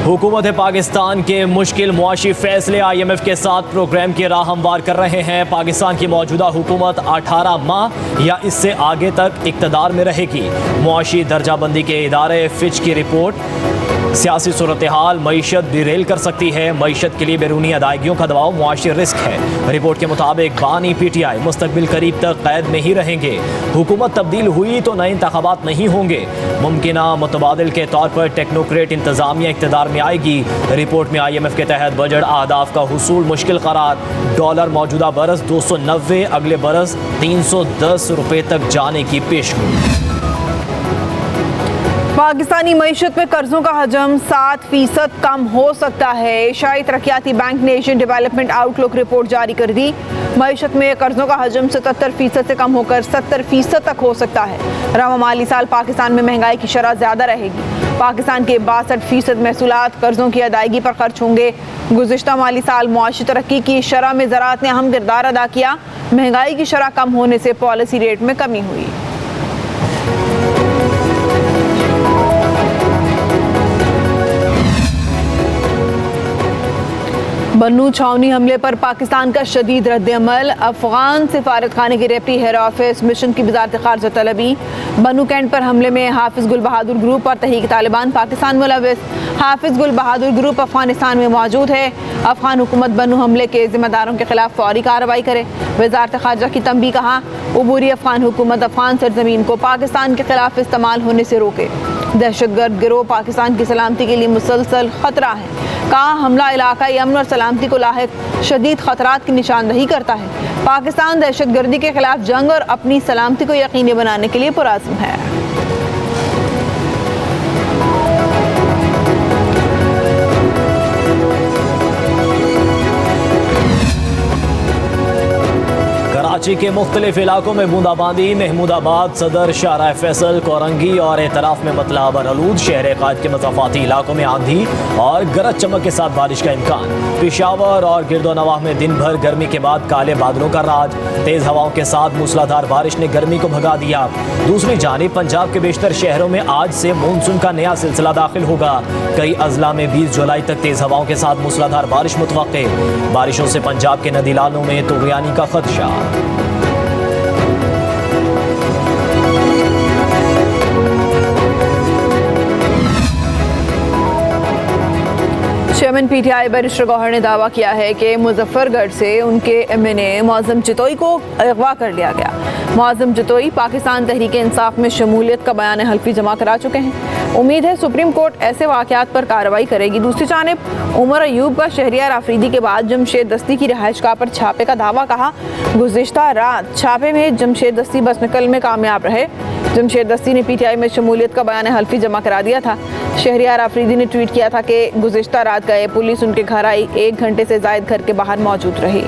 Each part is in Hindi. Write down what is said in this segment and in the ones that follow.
हुकूमत पाकिस्तान के मुश्किल मुआशी फैसले IMF के साथ प्रोग्राम की राह हमवार कर रहे हैं। पाकिस्तान की मौजूदा हुकूमत 18 माह या इससे आगे तक इक़्तिदार में रहेगी। मुआशी दर्जाबंदी के इदारे फिच की रिपोर्ट, सियासी सूरत हाल मईशत डिरेल कर सकती है। मईशत के लिए बैरूनी अदायगियों का दबाव मुआशी रिस्क है। रिपोर्ट के मुताबिक बानी PTI मुस्तकबिल करीब तक कैद में ही रहेंगे। हुकूमत तब्दील हुई तो नए इंतखाबात नहीं होंगे। मुमकिना मुतबादिल के तौर पर टेक्नोक्रेट इंतजामिया इक़्तिदार में आएगी। रिपोर्ट में IMF के तहत बजट अहदाफ का हुसूल मुश्किल करार। डॉलर मौजूदा बरस 290, अगले बरस 310 रुपये तक जाने की पेशगोई। पाकिस्तानी मईशत में कर्जों का हजम 7% कम हो सकता है। एशियाई तरक्याती बैंक ने एशियन डेवलपमेंट आउटलुक रिपोर्ट जारी कर दी। मईशत में कर्जों का हजम 77% से कम होकर 70% तक हो सकता है। रवा माली साल पाकिस्तान में महंगाई की शरह ज़्यादा रहेगी। पाकिस्तान के 62% महसूलात कर्जों की अदायगी पर खर्च होंगे। गुज़िश्ता माली साल मुआशी तरक्की की शरह में ज़राअत ने अहम किरदार अदा किया। महंगाई की शरह कम होने से पॉलिसी रेट में कमी हुई। बन्नू छावनी हमले पर पाकिस्तान का शदीद रद्द-ए-अमल। अफगान सिफारत खाने के डेप्टी हेड ऑफिस मिशन की वज़ारत ख़ारजा तलबी। बन्नू कैंट पर हमले में हाफिज़ गुल बहादुर ग्रुप और तहरीक तालिबान पाकिस्तान मुलव्वस। हाफिज़ गुल बहादुर ग्रुप अफगानिस्तान में मौजूद है। अफगान हुकूमत बन्नू हमले के ज़िम्मेदारों के खिलाफ फौरी कार्रवाई करे। वज़ारत ख़ारजा की तंबीह, कहा उबूरी अफगान हुकूमत अफगान सरजमीन को पाकिस्तान के खिलाफ इस्तेमाल होने से रोके। दहशतगर्द गिरोह पाकिस्तान की सलामती के लिए मुसलसल खतरा है। कहा हमला इलाकाई अमन और सलामती को लाहिक शदीद खतरात की निशानदही करता है। पाकिस्तान दहशतगर्दी के खिलाफ जंग और अपनी सलामती को यकीनी बनाने के लिए पुरअज़्म है। कराची के मुख्तलिफ इलाकों में बूंदाबांदी। महमूदाबाद, सदर, शाहराह फैसल, कोरंगी और एतराफ में मतला बरआलूद। शहर कायद के मज़ाफ़ाती इलाकों में आंधी और गरज चमक के साथ बारिश का इम्कान। पेशावर और गिरदोनवाह में दिन भर गर्मी के बाद काले बादलों का राज। तेज़ हवाओं के साथ मूसलाधार बारिश ने गर्मी को भगा दिया। दूसरी जानिब पंजाब के बेशतर शहरों में आज से मानसून का नया सिलसिला दाखिल होगा। कई अजला में 20 जुलाई तक तेज़ हवाओं के साथ मूसलाधार बारिश मुतवक्के। बारिशों से पंजाब के नदी नालों में तुग़यानी का खदशा। चेयरमैन PTI बैरिस्टर गौहर ने दावा किया है कि मुजफ्फरगढ़ से उनके MNA मौज़म चितोई को अगवा कर लिया गया। मौज़म चितोई पाकिस्तान तहरीक इंसाफ में शमूलियत का बयान हल्फी जमा करा चुके हैं। उम्मीद है सुप्रीम कोर्ट ऐसे वाक़यात पर कार्रवाई करेगी। दूसरी जानिब उमर अयूब का शहरियार आफरीदी के बाद जमशेद दस्ती की रिहाइशगाह पर छापे का दावा। कहा गुज़िश्ता रात छापे में जमशेद दस्ती बस निकलने में कामयाब रहे। जमशेद दस्ती ने PTI में शमूलियत का बयान हल्फी जमा करा दिया था। शहरियार आफरीदी ने ट्वीट किया था कि गुज़िश्ता रात गए पुलिस उनके घर आई, 1 घंटे से ज़ायद घर के बाहर मौजूद रही।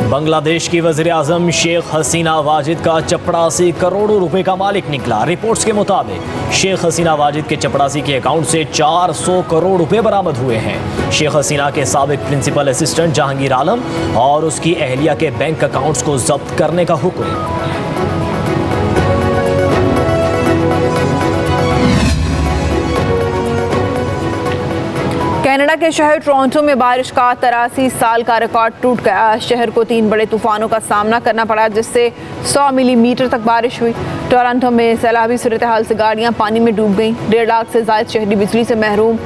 बांग्लादेश की वज़ीर-ए-आज़म शेख हसीना वाजिद का चपड़ासी करोड़ों रुपए का मालिक निकला। रिपोर्ट्स के मुताबिक शेख हसीना वाजिद के चपड़ासी के अकाउंट से 400 करोड़ रुपए बरामद हुए हैं। शेख हसीना के साबिक प्रिंसिपल असिस्टेंट जहांगीर आलम और उसकी अहलिया के बैंक अकाउंट्स को जब्त करने का हुक्म। कनाडा के शहर टोरंटो में बारिश का 83 साल का रिकॉर्ड टूट गया। शहर को 3 बड़े तूफानों का सामना करना पड़ा, जिससे 100 मिलीमीटर तक बारिश हुई। टोरंटो में सैलाबी सूरत हाल से गाड़ियां पानी में डूब गईं। 1.5 लाख से ज़ायद शहरी बिजली से महरूम।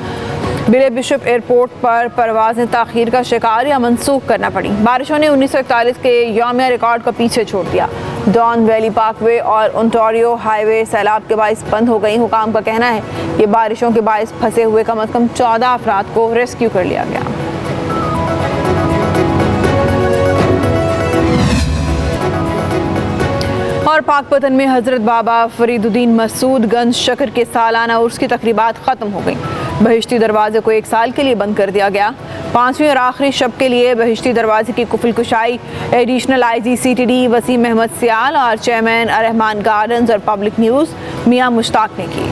बिले बिशप एयरपोर्ट पर परवाज़ें ताख़ीर का शिकार या मनसूख करना पड़ी। बारिशों ने 1941 के यौमिया रिकॉर्ड को पीछे छोड़ दिया। डॉन वैली पार्कवे और ओंटारियो हाईवे सैलाब के बाइस बंद हो गई। हुकाम का कहना है कि बारिशों के बाइस फंसे हुए कम अज़ कम 14 अफराद को रेस्क्यू कर लिया गया। और पाकपतन में हज़रत बाबा फरीदुद्दीन मसूदगंज शक्र के सालाना उर्स की तकरीबात ख़त्म हो गई। बहिश्ती दरवाजे को 1 साल के लिए बंद कर दिया गया। 5वीं और आखिरी शब के लिए बहिश्ती दरवाजे की कुफल कुशाई additional IG CTD Waseem Ahmed Sial और चेयरमैन रहमान गार्डन्स और पब्लिक न्यूज़ मियां मुश्ताक ने की।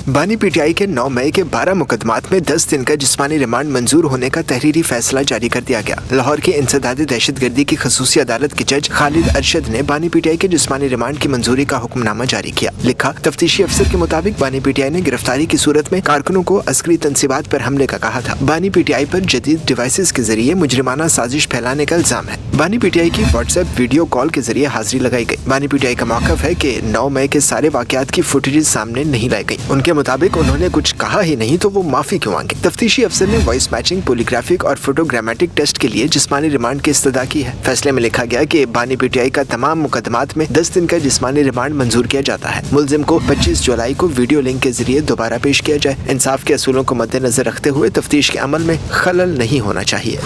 बानी पीटीआई के 9 मई के 12 मुकदमात में 10 दिन का जिस्मानी रिमांड मंजूर होने का तहरीरी फैसला जारी कर दिया गया। लाहौर की इंसदादे दहशतगर्दी की खसूसी अदालत के जज खालिद अरशद ने बानी पीटीआई के जिस्मानी रिमांड की मंजूरी का हुक्मनामा जारी किया। लिखा, तफ्तीशी अफसर के मुताबिक बानी पीटीआई ने गिरफ्तारी की सूरत में कारकुनों को अस्करी तंसीबात पर हमले का कहा था। बानी पीटीआई पर जदीद डिवाइसेस के जरिए मुजरिमाना साजिश फैलाने का इल्जाम है। बानी पीटीआई की व्हाट्सएप वीडियो कॉल के जरिए हाजिरी लगाई गई। बानी पीटीआई का मौक़िफ़ है कि 9 मई के सारे वाक़यात की फुटेजेस सामने नहीं लाई गई। उनके मुताबिक उन्होंने कुछ कहा ही नहीं तो वो माफी क्यों मांगे। तफ्तीशी अफसर ने वॉइस मैचिंग, पॉलीग्राफिक और फोटोग्रामेटिक टेस्ट के लिए जिस्मानी रिमांड की इस्तदा की है। फैसले में लिखा गया कि बानी पीटीआई का तमाम मुकदमात में 10 दिन का जिस्मानी रिमांड मंजूर किया जाता है। मुलजिम को 25 जुलाई को वीडियो लिंक के जरिए दोबारा पेश किया जाए। इंसाफ के असूलों को मद्देनजर रखते हुए तफ्तीश के अमल में खलल नहीं होना चाहिए।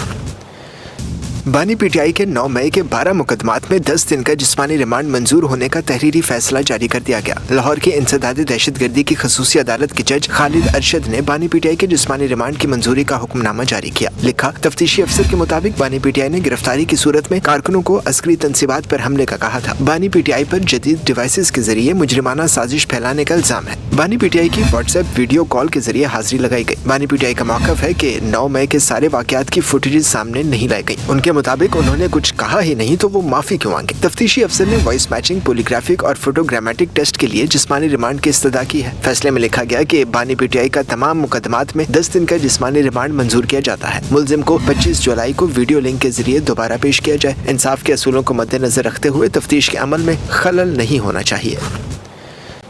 बानी पीटीआई के 9 मई के 12 मुकदमात में 10 दिन का जिस्मानी रिमांड मंजूर होने का तहरीरी फैसला जारी कर दिया गया। लाहौर की इंसदादे दहशतगर्दी की खसूसी अदालत के जज खालिद अरशद ने बानी पीटीआई के जिस्मानी रिमांड की मंजूरी का हुक्मनामा जारी किया। लिखा, तफ्तीशी अफसर के मुताबिक बानी पीटीआई ने गिरफ्तारी की सूरत में कारकुनों को अस्करी तंसीबात पर हमले का कहा था। बानी पीटीआई पर जदीद डिवाइसेस के जरिए मुजरिमाना साजिश फैलाने का इल्जाम है। बानी पीटीआई की व्हाट्सएप वीडियो कॉल के जरिए हाजिरी लगाई गई। बानी पीटीआई का मौक़िफ़ है कि 9 मई के सारे वाक़यात की फुटेजेस सामने नहीं लाई गई। उनके मुताबिक उन्होंने कुछ कहा ही नहीं तो वो माफी क्यों मांगे। तफ्तीशी अफसर ने वॉइस मैचिंग, पॉलीग्राफिक और फोटोग्रामेटिक टेस्ट के लिए जिस्मानी रिमांड की इस्तदा की है। फैसले में लिखा गया कि बानी पीटीआई का तमाम मुकदमात में 10 दिन का जिस्मानी रिमांड मंजूर किया जाता है। मुलजिम को 25 जुलाई को वीडियो लिंक के जरिए दोबारा पेश किया जाए। इंसाफ के असूलों को मद्देनजर रखते हुए तफ्तीश के अमल में खलल नहीं होना चाहिए।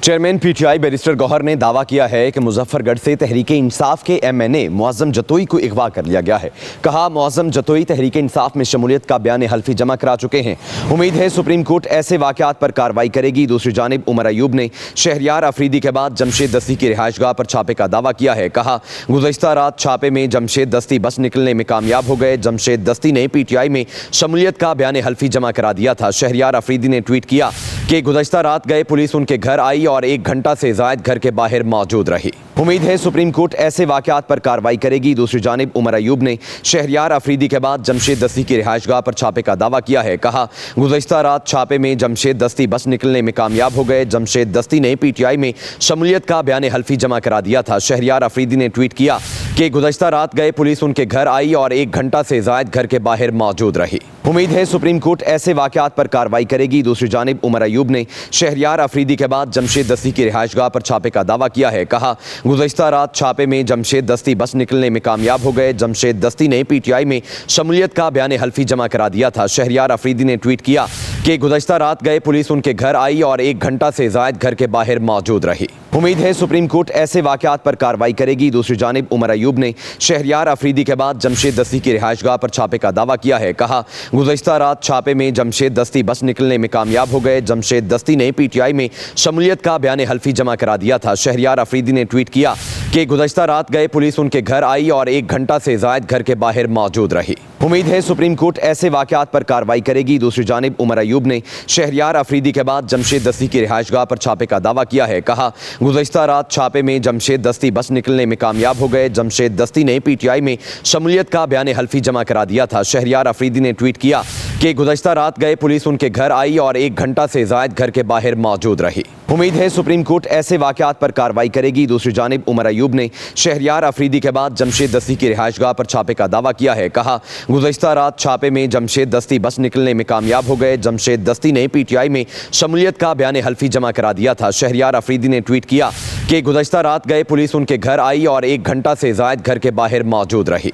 चेयरमैन पीटीआई बैरिस्टर गौहर ने दावा किया है कि मुजफ्फरगढ़ से तहरीक इंसाफ के एमएनए मुअज़्ज़म जतोई को अगवा कर लिया गया है। कहा, मुअज़्ज़म जतोई तहरीक इंसाफ में शमूलियत का बयान हल्फी जमा करा चुके हैं। उम्मीद है सुप्रीम कोर्ट ऐसे वाक़यात पर कार्रवाई करेगी। दूसरी जानिब उमर अयूब ने शहरियार अफरीदी के बाद जमशेद दस्ती की रिहाइशगाह पर छापे का दावा किया है। कहा, गुज़श्ता रात छापे में जमशेद दस्ती बस निकलने में कामयाब हो गए। जमशेद दस्ती ने पीटीआई में शमूलियत का बयान हल्फी जमा करा दिया था। शहरियार अफरीदी ने ट्वीट किया कि गुज़श्ता रात गए पुलिस उनके घर आई और 1 घंटा से ज़ायद घर के बाहर मौजूद रही। उम्मीद है सुप्रीम कोर्ट ऐसे वाक़यात पर कार्रवाई करेगी। दूसरी जानिब उमर अयूब ने शहरियार अफरीदी के बाद जमशेद दस्ती की रिहाइशगाह पर छापे का दावा किया है। कहा, गुज़श्ता रात छापे में जमशेद दस्ती बस निकलने में कामयाब हो गए। जमशेद दस्ती ने पीटीआई में शमूलियत का बयान हल्फी जमा करा दिया था। शहरियार अफरीदी ने ट्वीट किया कि गुज़श्ता रात गए पुलिस उनके घर आई और 1 घंटा से ज़ायद घर के बाहर मौजूद रही। उम्मीद है सुप्रीम कोर्ट ऐसे वाक़यात पर कार्रवाई करेगी। दूसरी जानिब उमर अयूब ने शहरियार अफरीदी के बाद जमशेद दस्ती की रिहाइशगाह पर छापे का दावा किया है। कहा, गुज़श्ता रात छापे में जमशेद दस्ती बस निकलने में कामयाब हो गए। जमशेद दस्ती ने पीटीआई में शमूलियत का बयान हल्फी जमा करा दिया था। शहरियार अफरीदी ने ट्वीट किया कि गुज़श्ता रात गए पुलिस उनके घर आई और 1 घंटा से ज़ायद घर के बाहर मौजूद रही। उम्मीद है सुप्रीम कोर्ट ऐसे वाक़यात पर कार्रवाई करेगी। दूसरी जानिब उमर अयूब ने शहरियार अफरीदी के बाद जमशेद दस्ती की रिहाइशगाह पर छापे का दावा किया है। कहा, गुज़श्ता रात छापे में जमशेद दस्ती बस निकलने में कामयाब हो गए। जमशेद दस्ती ने पीटीआई में शमूलियत का बयान हल्फी जमा करा दिया था। शहरियार अफरीदी ने ट्वीट किया कि गुज़श्ता रात गए पुलिस उनके घर आई और 1 घंटा से ज़ायद घर के बाहर मौजूद रही। उम्मीद है सुप्रीम कोर्ट ऐसे वाक़यात पर कार्रवाई करेगी। दूसरी जानिब उमर अयूब ने शहरियार अफरीदी के बाद जमशेद दस्ती की रिहाइशगाह पर छापे का दावा किया है। कहा, गुज़श्ता रात छापे में जमशेद दस्ती बस निकलने में कामयाब हो गए। जमशेद दस्ती ने पीटीआई में शमूलियत का बयान हल्फी जमा करा दिया था। शहरियार अफरीदी ने ट्वीट किया कि गुज़श्ता रात गए पुलिस उनके घर आई और 1 घंटा से ज़ायद घर के बाहर मौजूद रही। उम्मीद है सुप्रीम कोर्ट ऐसे वाक़यात पर कार्रवाई करेगी। दूसरी जानिब उमर अयूब ने शहरियार अफरीदी के बाद जमशेद दस्ती की रिहाइशगाह पर छापे का दावा किया है। कहा, गुज़श्ता रात छापे में जमशेद दस्ती बस निकलने में कामयाब हो गए। जमशेद दस्ती ने पीटीआई में शमूलियत का बयान हल्फी जमा करा दिया था। शहरियार अफरीदी ने ट्वीट किया कि गुज़श्ता रात गए पुलिस उनके घर आई और 1 घंटा से ज़ायद घर के बाहर मौजूद रही।